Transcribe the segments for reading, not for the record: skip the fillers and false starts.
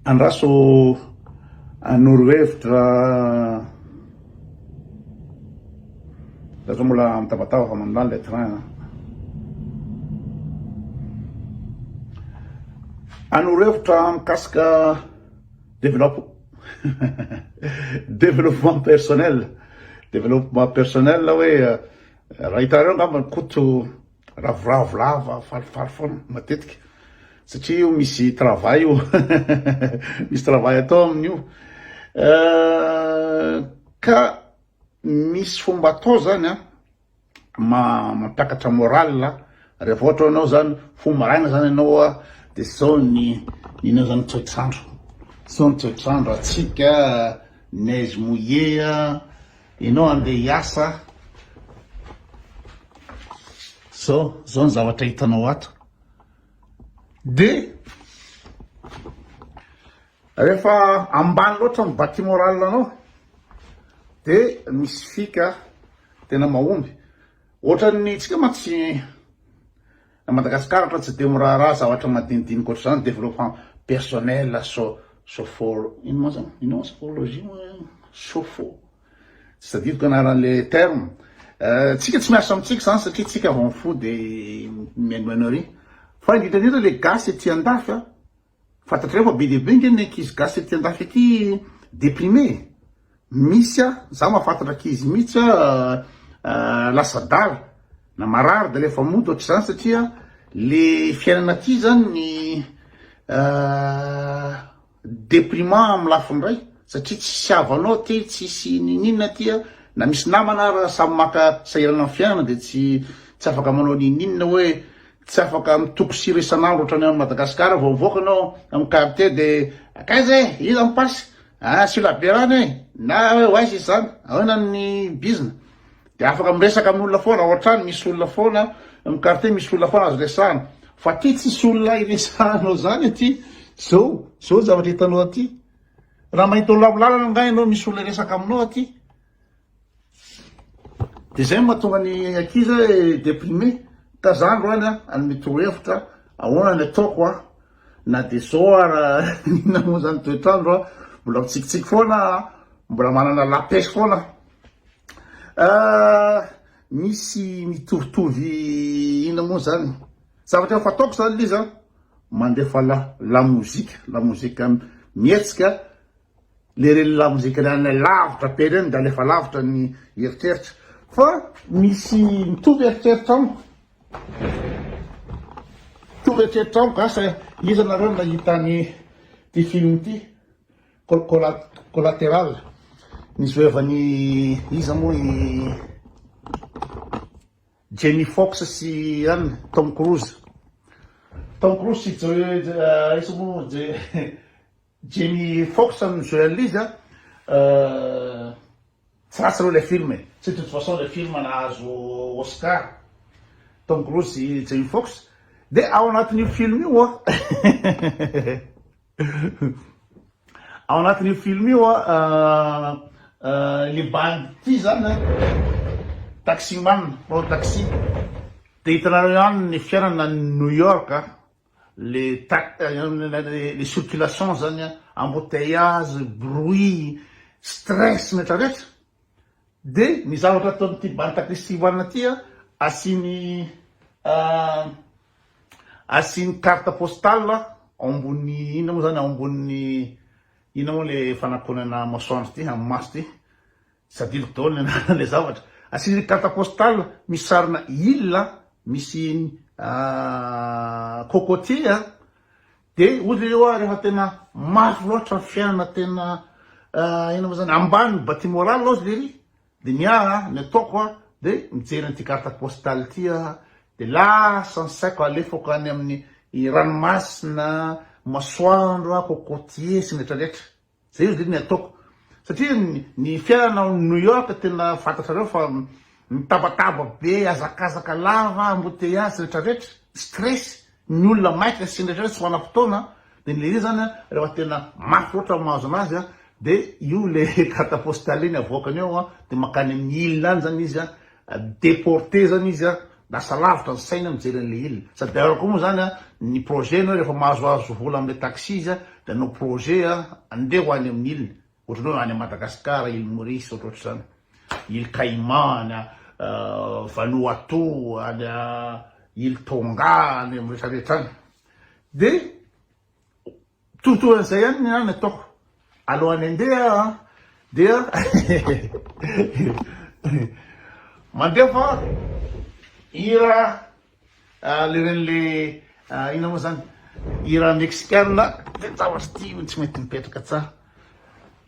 andraso anorohevitra laza mbola mitabataba fa mandany le train anorohevitra mikasika développement personnel hoe raha hitareo ngamba koto ravoravo lava falifaly foana matetika satria io misy travail io misy travail atao amin'io ka misy fomba atao zany a mampiakatra moral rehefa ohatra anao zany fomba raina zany anao a de sao ninao zany toetrandro atsika neige mouillé ianao andeha hiasa zao ny zavatra hitanao ato de rehefa ambany loatra mibati moral anao de misy fika tena mahomby ohatrany tsika matsy Madagasikara ohatra tsy de miraharaha zavatra madinidinika ohatry zany développement personnel c'est-à-dire qu'anaran'le terme tsika tsy miasa amitsika zany satria tsika avy amin'ny fo de miainoaino ary fa indrindra le gasy ety andafy fantatreo fa be dehibe ngeny ankizy gasy ety andafy ety déprimé misy za mahafantatra ankizy mihitsy lasa dara na marary de lefa mody ohatry zany satria le fiainana aty zany ny déprimant amin'ny lafiny ray satria tsy havanao ty tsisy ninina ty na misy namana raha samy maka sahirana amin'ny fiainana de tsy afaka manao ninina hoe tsy afaka mitoko sira isan'andro ohatrany amin'ny Madagasikara vao mivoaka anao amin'ny quartier de akaiza iza mipasy sulaberany na hoe oaizy zany ahoana ny bizina de afaka miresaka amin'olona foana ohatrany misy olona foana amin'ny quartier misy olona foana azo resahana fa ty tsisy olona iresahanao zany aty zao zavatra hitanao aty raha mahita olo amilalana ngay anao misy olona iresaka aminao aty de zay mahatonga ny ankizy déprimé ka zany roany anome torohevitra ahoana ny ataoko na de zao raha nina moa zany toetrandro mbola mitsikitsiky foana mbola manana lapesy foana misy mitovitovy ina moa zany zavatra fataoko zany le zany mandefa la mozika mietsika le reny la mozika reny lavitra be reny de alefa lavitra ny eritreritra fa misy mitovy eritreritra amiko asa iza nareo nahitany ty film ty collatéral nisy voevany iza moa i Jamie Foxx sy Tom Cruise sy isa moa Jamie Foxx am'izay an'izy tsy ratsy reo le film c'est de toute façon le film nahazo Oscar Tom Cruise sy Jamie Foxx de ao anatin'io film io ao anatin'io film io le bandity zany taximan taxi de hitanareo any ny fiainana New York les circulations zany embouteillage bruit stress metraretra de ny zavatra atao am'ty bantakrisy hoanina ty asiny carte postale ambony ina moa zany ambony ina moa le fanakonana masoandro ty amin'ny maso ty sadilo daoly le zavatra asiny carte postale misy sarina île misy cocotier de ozy eo rehefa tena mafy loatra fiainana tena ina moa zany ambany bati moral ozy le ry de ny ataoko de mijery an'ty carte postale ty de lasa ny saiko alefako any amin'ny ranomasina masoandro cocotier sy metraretra zay izy le ny ataoko satria ny fiainana New York tena fantatrareo fa mitabataba be azakazaka lava embouteillage sy retraretra stress ny olona maika sy retraretra tsy manam-potoana de le izy zany rehefa tena mafy loatra mahazo anazy de io le carte postale iny avoakany eo de makany amin'ny île any zany izy déporté zany izy lasa lavitra ny saina mijery an'le ilona sady daholo koa moa zany a ny projet nao rehefa mahazoazo vola am'le taxi izy a da nao projet a andeha ho any amin'ny ilona ohatran'ny hoe any Madagasikara ile Maurice ohatrohatry zany ile Caïman Vanuatu any ile Tonga any amin'ny rehetrarehetra any de totoan'izay ihany ny any ataoko alohan'ny andeha dia mandeha fa hira le ina moa zany hira mexicaine de zavatra ty tsy mety mipetraka tsara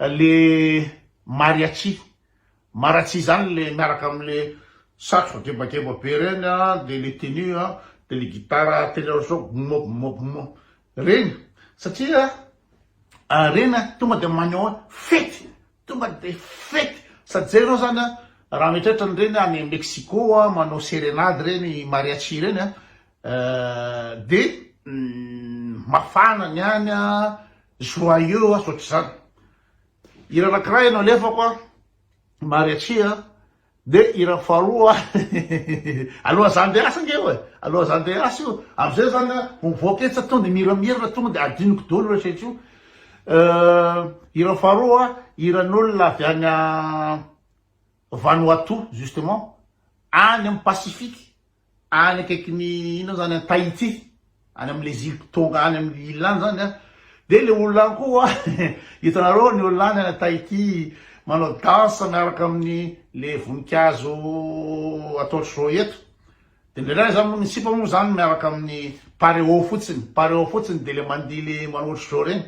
le mariachi zany le miaraka am'le satroka gebageba be reny de le tenue de le guitare tena so mo reny satria reny tonga de maneho fety tonga de fety sady zay anao zany raha mitraitrany reny any Mexico manao sérénade reny mariachi reny de mafana ny any joyeux sotry zany hira anankiray anao lefako mariachi de hira faharoa aloha zany de asa ngeo aloha zany de asa io am'izay zany mivoaka etsy tonga de miramirana tonga de adiniko dolo rehetra io hira faharoa hiran'olona avy any Vanuatu justement any amin'ny Pacifique any akaikin'ny ino zany Tahiti any am'les îles Tonga any amin'ny île any zany de le olona any koa hitanareo ny olona any Tahiti manao danse miaraka amin'ny le voninkazo ataotry zao eto de ndraindray zany ny sipa moa zany miaraka amin'ny pareo fotsiny de le mandihy le manotry zao reny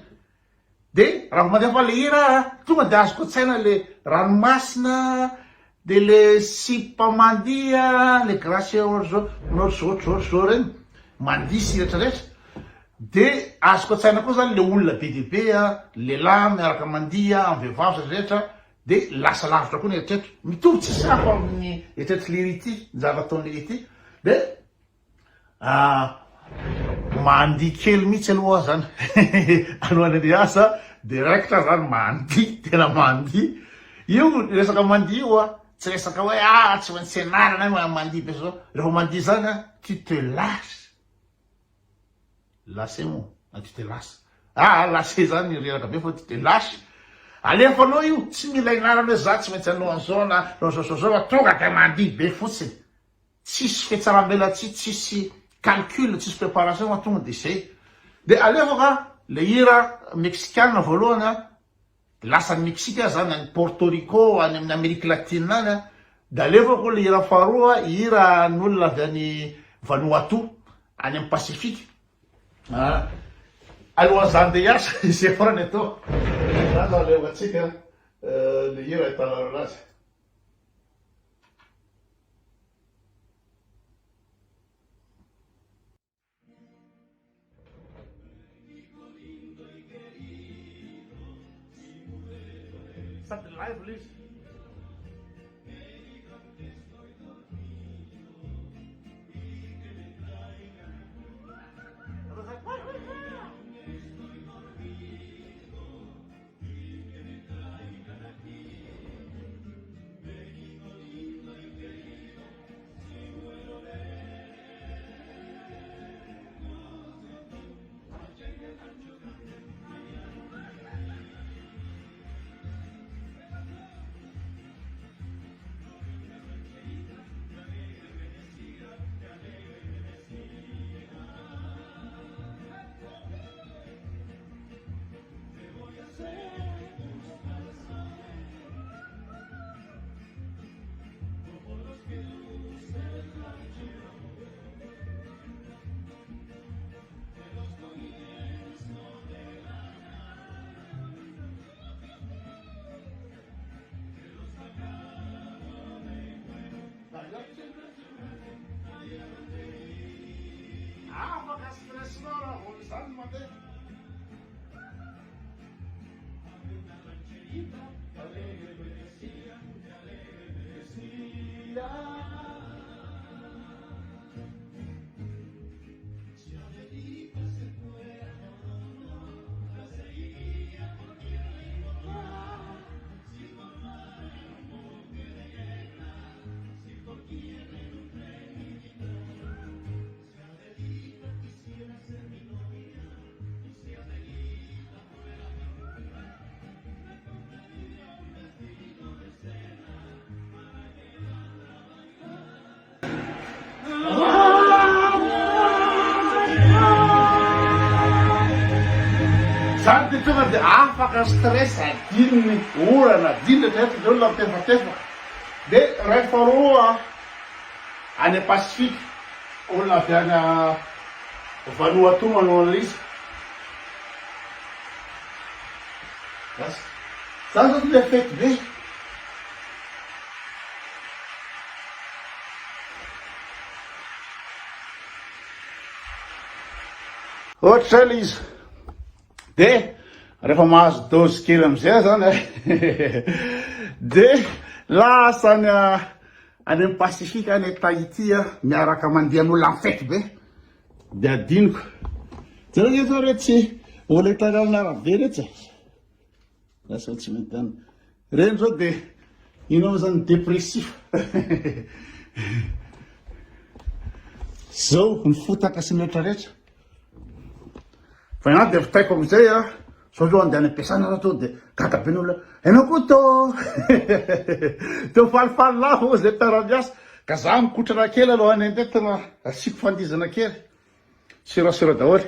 de raha mandeha fa le hira tonga de azoko tsaina le ranomasina de le sipa mandia le glacier ohatry zao reny mandihy sy rehetrarehetra de azoko tsaina koa zany le olona be de be lehilahy miaraka mandihy amin'ny vehivavy rehetra de lasa lavitra koa ny eritreritry mitovy tsy safo amin'ny eritreritry lirity zava-taon'ny lirity de mandihy kely mihitsy aloha zany alohan'ny andeha asa direct zany mandihy tena mandihy io resaka mandihy io tsy resaka hoe tsy maintsy anarana mandihy be zao rehefa mandihy zany tu te lâches lasé mo tu te lâches lasé zany reraka be fa tu te lâches alefanao io tsy mila inarana hoe za tsy maintsy anao an'izao na zao tonga de mandihy be fotsiny tsisy fietsarambela tsisy calcul tsisy préparation tonga de zay de alefaka le hira mexicaine voalohany lasa ny Mexique zany any Porto Rico any amin'ny Amérique latine any de alefako le hira faharoa hira n'olona avy any Vanuatu any amin'ny Pacifique alohan'izany de hiasa zay farany atao zany aleovatsika le hira hitanareo anazy Start the live, please. zany de tonga de afaka stress adininy orana adinina rehetra de olona mitefatefaka de rehefa roa any Pasifika olona avy any Vanuatu manao an'izy zany zao le fety be ohatra zay le izy de rehefa mahazo dozy kely amizay zany de lasany any amin'ny Pasifika any Tahiti miaraka mandehan'olona amin'ny fety be de adiniko zareo zao retsy olona hitany amin'ny arabe retsy lasa tsy mety any reny zao de ino zany dépressif zao ny fotaka sy ny rehetrarehetra fa ianao de vitaiko amizay sao zao andeha any am-piasana zao to de gata be n'olona ianao koa to falifaly lafo zay mpiara-miasa ka za mikotrana kely aloha any andeha tena asiko fandizana kely sirasira daholo